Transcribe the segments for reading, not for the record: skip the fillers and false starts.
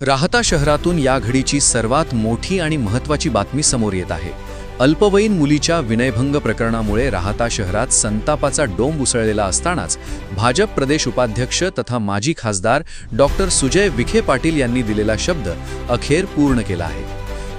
राहता शहरातून या घडीची सर्वात मोठी आणि महत्त्वाची बातमी समोर येत आहे। अल्पवयीन मुलीच्या विनयभंग प्रकरणामुळे राहता शहरात संतापाचा डोंब उसळलेला असतानाच भाजप प्रदेश उपाध्यक्ष तथा माजी खासदार डॉक्टर सुजय विखे पाटील यांनी दिलेला शब्द अखेर पूर्ण केला आहे।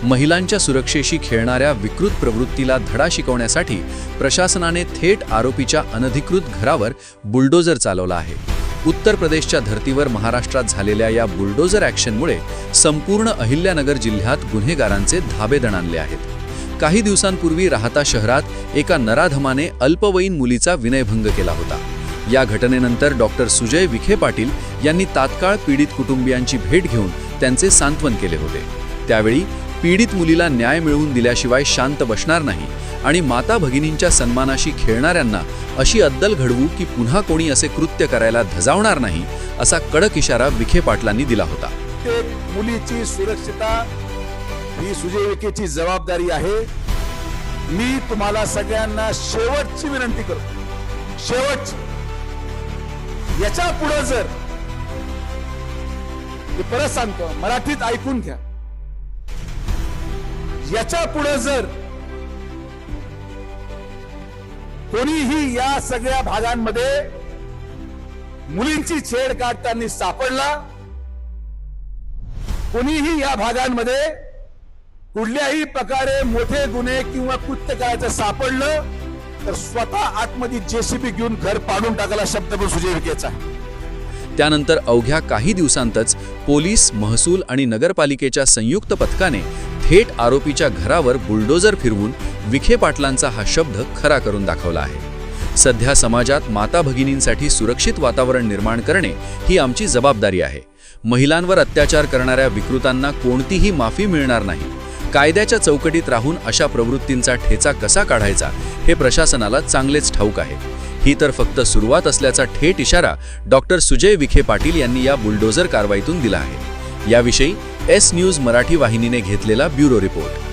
महिलांच्या सुरक्षेशी खेळणाऱ्या विकृत प्रवृत्तीला धडा शिकवण्यासाठी प्रशासनाने थेट आरोपीच्या अनधिकृत घरावर बुलडोजर चालवला आहे। उत्तर प्रदेशच्या धर्तीवर महाराष्ट्रात झालेल्या या बुलडोजर ॲक्शनमुळे संपूर्ण अहिल्यानगर जिल्ह्यात गुन्हेगारांचे धाबे दणाणले आहेत। काही दिवसांपूर्वी राहता शहरात एका नराधमाने अल्पवयीन मुलीचा विनयभंग केला होता। या घटनेनंतर डॉक्टर सुजय विखे पाटील यांनी तात्काळ पीडित कुटुंबियांची भेट घेऊन त्यांचे सांत्वन केले होते। त्यावेळी पीडित मुलीला न्याय मिळवून दिल्याशिवाय शांत बसणार नाही आणि माता भगिनींच्या सन्मानाशी खेळणाऱ्यांना अशी अद्दल घडवू की पुन्हा कोणी असे कृत्य करायला धजावणार नाही, असा कडक इशारा विखे पाटलांनी दिला होता। मुलीची सुरक्षितता ही सुजय विखेची जबाबदारी आहे। मी तुम्हाला सगळ्यांना शेवटची विनंती करतो, शेवटची, याच्या पुढे जर, मी परत सांगतो, मराठीत ऐकून घ्या, याच्या पुढे जर कोणीही या सगळ्या भागांमध्ये मुलींची छेड काढताना सापडला, कोणीही या भागांमध्ये कुठल्याही प्रकारे मोठे गुन्हे किंवा कृत्य करायचं सापडलं तर स्वतः आतमध्ये जेसीबी घेऊन घर पाडून टाकायला शब्द पण सुजय विखेचा आहे। त्यानंतर अवघ्या काही दिवसांतच पोलीस, महसूल आणि नगरपालिकेच्या संयुक्त पथकाने थेट आरोपीच्या घरावर बुलडोजर फिरवून विखे पाटलांचा हा शब्द खरा करून दाखवला आहे। सध्या समाजात माता भगिनींसाठी सुरक्षित वातावरण निर्माण करणे ही आमची जबाबदारी आहे। महिलांवर अत्याचार करणाऱ्या विकृतांना कोणतीही माफी मिळणार नाही। कायद्याच्या चौकटीत राहून अशा प्रवृत्तींचा ठेचा कसा काढायचा हे प्रशासनाला चांगलेच ठाऊक आहे। ही तर फक्त सुरुवात असल्याचा थेट इशारा डॉक्टर सुजय विखे पाटील यांनी या बुलडोजर कारवाईतून दिला आहे। याविषयी एस न्यूज मराठी वाहिनीने घेतलेला ब्युरो रिपोर्ट।